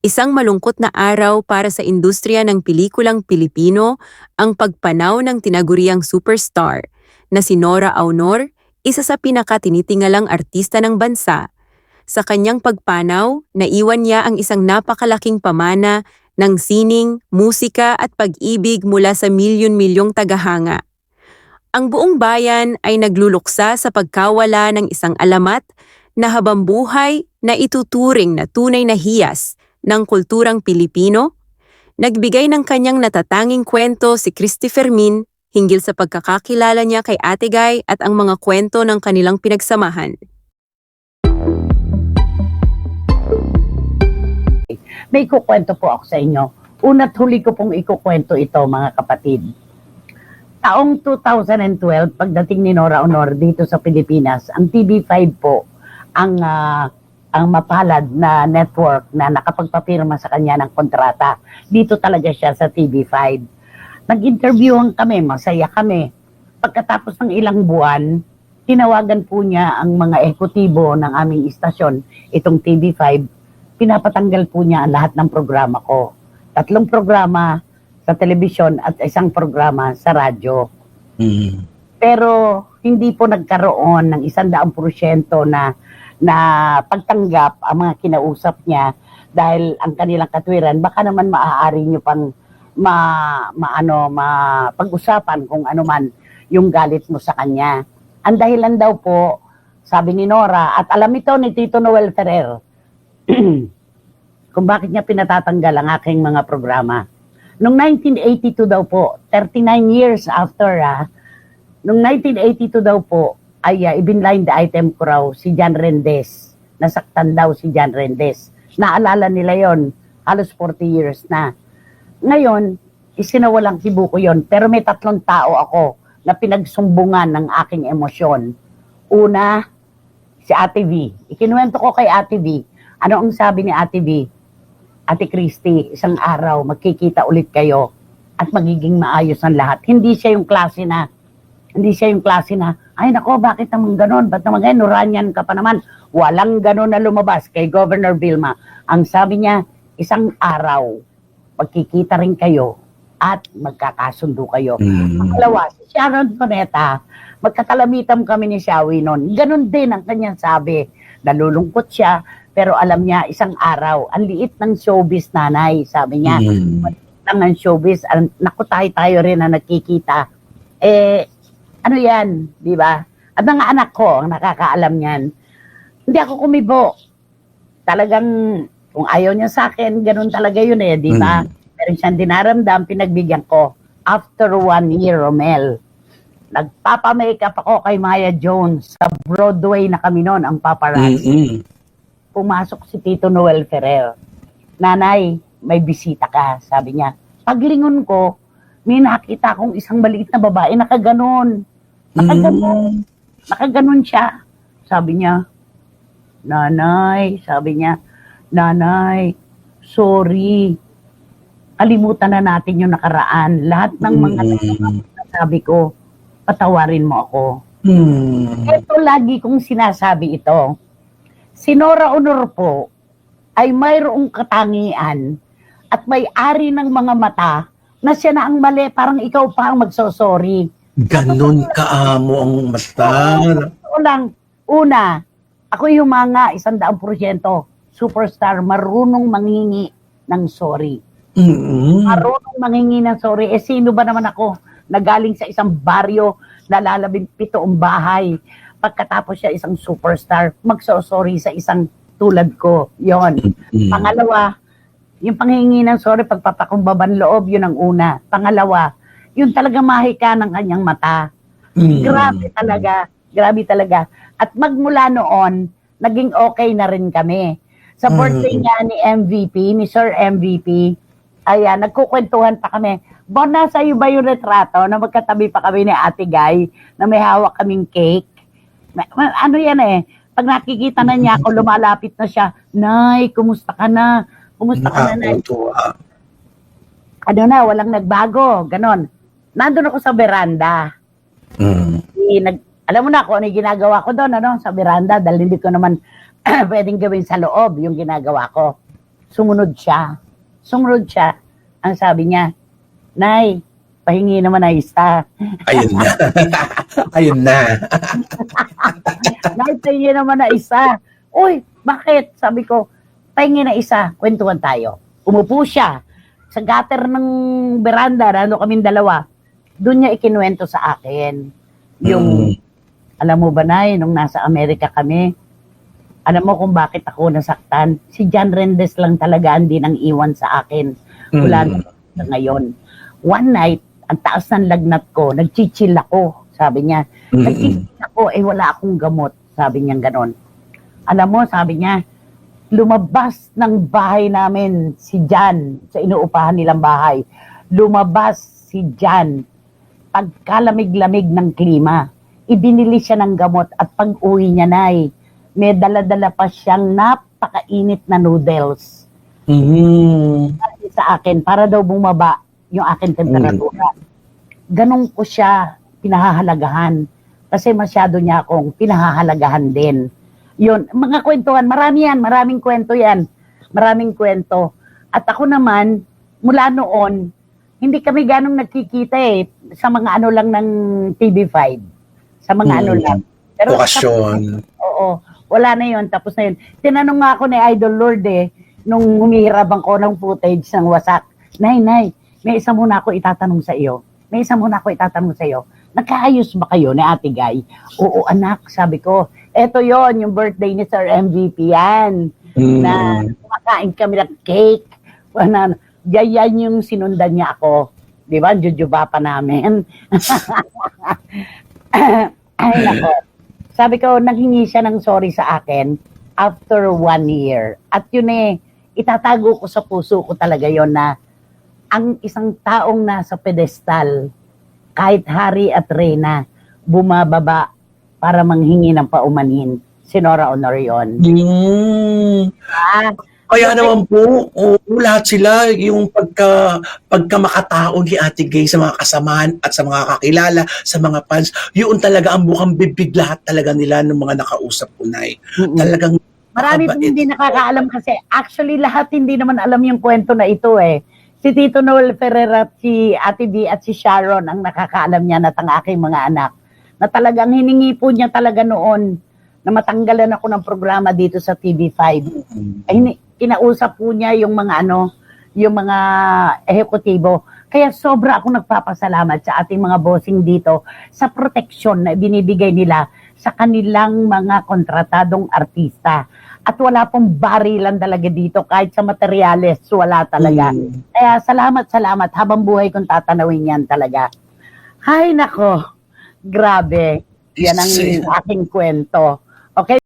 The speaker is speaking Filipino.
Isang malungkot na araw para sa industriya ng pelikulang Pilipino ang pagpanaw ng tinaguriang superstar na si Nora Aunor, isa sa pinakatinitingalang artista ng bansa. Sa kanyang pagpanaw, naiwan niya ang isang napakalaking pamana ng sining, musika at pag-ibig mula sa milyon-milyong tagahanga. Ang buong bayan ay nagluluksa sa pagkawala ng isang alamat na habambuhay na ituturing na tunay na hiyas ng kulturang Pilipino. Nagbigay ng kanyang natatanging kwento si Christy Fermin hinggil sa pagkakakilala niya kay Ate Guy at ang mga kwento ng kanilang pinagsamahan. May ikukwento po ako sa inyo. Una't huli ko pong ikukwento ito, mga kapatid. Taong 2012, pagdating ni Nora Aunor dito sa Pilipinas, ang TV5 po ang mapalad na network na nakapagpapirma sa kanya ng kontrata. Dito talaga siya sa TV5. Nag-interviewan kami, masaya kami. Pagkatapos ng ilang buwan, tinawagan po niya ang mga ekutibo ng aming istasyon, itong TV5. Pinapatanggal po niya ang lahat ng programa ko. 3 programa sa telebisyon at 1 programa sa radyo. Pero hindi po nagkaroon ng 100% na pagtanggap ang mga kinausap niya dahil ang kanilang katwiran, baka naman maaari nyo pang pag-usapan kung ano man yung galit mo sa kanya. Ang dahilan daw po, sabi ni Nora, at alam ito ni Tito Noel Ferrer, kung bakit niya pinatatanggal ang aking mga programa. Noong 1982 daw po, 39 years after, noong 1982 daw po, ay ibinline the item ko raw si John Rendez. Nasaktan daw si John Rendez. Naalala nila yon, halos 40 years na. Ngayon, isinawalang hibo ko yon, pero may 3 tao ako na pinagsumbungan ng aking emosyon. Una, si Ate V. Ikinuwento ko kay Ate V. Ano ang sabi ni Ate V? Ate Christy, isang araw magkikita ulit kayo at magiging maayos ang lahat. Hindi siya yung klase na, ay nako, bakit naman ganon? Ba't naman ganyan? Nuranyan ka pa naman. Walang ganon na lumabas kay Governor Vilma. Ang sabi niya, isang araw, magkikita rin kayo at magkakasundo kayo. Pangalawa, si Sharon Cuneta, magkakalamitan kami ni Shawi noon. Ganon din ang kanyang sabi. Nalulungkot siya, pero alam niya, isang araw, ang liit ng showbiz, nanay, sabi niya. Maliit lang ng showbiz, naku, tayo rin na nagkikita. Ano yan, di ba? At mga anak ko, ang nakakaalam niyan, hindi ako kumibo. Talagang, kung ayaw niya sa akin, ganun talaga yun di ba? Pero siyang dinaramdam, pinagbigyan ko. After 1 year, Romel, nagpapamakeup ako kay Maya Jones. Sa Broadway na kami noon, ang paparazzi. Pumasok si Tito Noel Ferrer. Nanay, may bisita ka, sabi niya. Paglingon ko, may nakita akong isang maliit na babae, nakaganon. Nakaganon siya. Sabi niya, Nanay, sorry. Kalimutan na natin yung nakaraan. Lahat ng mga sabi ko, patawarin mo ako. Ito lagi kong sinasabi ito. Si Nora Aunor po ay mayroong katangian at may-ari ng mga mata na siya na ang mali, parang ikaw pa ang magsosorry. Ganon kaamo ang mata. Ito lang, una, ako yung mga 100% superstar, marunong mangingi ng sorry. Marunong mangingi ng sorry. Sino ba naman ako? Nagaling sa isang baryo, nalalabing 7 bahay. Pagkatapos siya isang superstar, magsosorry sa isang tulad ko. Yon. Pangalawa, yung panghingi ng sorry, pagpapakumbaban loob, yun ang una. Pangalawa, yun talaga mahika ng kanyang mata. Grabe talaga. At magmula noon, naging okay na rin kami. Sa birthday niya ni MVP, ni Sir MVP, ayan, nagkukwentuhan pa kami. Bon, nasa iyo ba yung retrato na magkatabi pa kami ni Ate Guy na may hawak kaming cake? Ano yan pag nakikita na niya ako, lumalapit na siya, Nay, kumusta ka na? Nay? Ano na, walang nagbago, ganon. Nandun ako sa veranda. Alam mo na kung ano yung ginagawa ko doon, sa veranda, dahil hindi ko naman pwedeng gawin sa loob yung ginagawa ko. sumunod siya. Sumunod siya. Ang sabi niya, Nay, pahingi naman na isa. Ayun na. Ayun na. Nay, pahingi naman na isa. Uy, bakit? Sabi ko, pahingi na isa, kwentuhan tayo. Umupo siya sa gutter ng beranda, ano kaming dalawa. Doon niya ikinuwento sa akin. Yung, alam mo ba, Nay, nung nasa Amerika kami, alam mo kung bakit ako nasaktan? Si John Rendes lang talaga ang din ang iwan sa akin. Wala na ngayon. One night, ang taas ng lagnat ko, nagchichill ako, sabi niya. Nagchichill ako, wala akong gamot, sabi niya ganon. Alam mo, sabi niya, lumabas ng bahay namin si John, sa inuupahan nilang bahay. Lumabas si John, pagkalamig-lamig ng klima. Ibinili siya ng gamot at pag-uwi niya, Nay, may dala-dala pa siyang napakainit na noodles. Sa akin, para daw bumaba yung akin temperatura. Ganon ko siya pinahahalagahan. Kasi masyado niya akong pinahahalagahan din. Yun, mga kwentuhan, marami yan, maraming kwento yan. Maraming kwento. At ako naman, mula noon, hindi kami ganong nagkikita sa mga ano lang ng TV5. Sa mga ano lang. Pero okasyon. Oo, wala na yun, tapos na yun. Tinanong nga ako ni Idol Lord nung humihirabang ko ng footage ng wasak. Nay, may isa muna ako itatanong sa iyo. Nagkaayos ba kayo ni Ate Guy? Oo, anak, sabi ko. Eto yon yung birthday ni Sir MVP yan. Na kumakain kami ng cake. Yan yung sinundan niya ako. Di ba? Jujuba pa namin. Ay, nako. Sabi ko, naghingi siya ng sorry sa akin after 1 year. At yun itatago ko sa puso ko talaga yon na ang isang taong nasa pedestal, kahit hari at reyna, bumababa para manghingi ng paumanhin. Si Nora Honor yun. Kaya naman po, lahat sila, yung pagka makatao ni Ate Gay sa mga kasamahan at sa mga kakilala, sa mga fans, yun talaga ang bukang bibig lahat talaga nila ng mga nakausap ko, Nay. Talagang marami pong hindi nakakaalam kasi actually lahat hindi naman alam yung kwento na ito Si Tito Noel Ferreira, si Ate B at si Sharon ang nakakaalam niya at ang aking mga anak. Na talagang hiningi po niya talaga noon na matanggalan ako ng programa dito sa TV5. Kinausap po niya yung mga yung mga ehekutibo. Kaya sobra akong nagpapasalamat sa ating mga bossing dito sa proteksyon na binibigay nila sa kanilang mga kontratadong artista. At wala pong barilan talaga dito kahit sa materyales, wala talaga. Kaya salamat. Habang buhay kong tatanawin yan talaga. Hay nako, grabe. Yan ang aking kwento. Okay?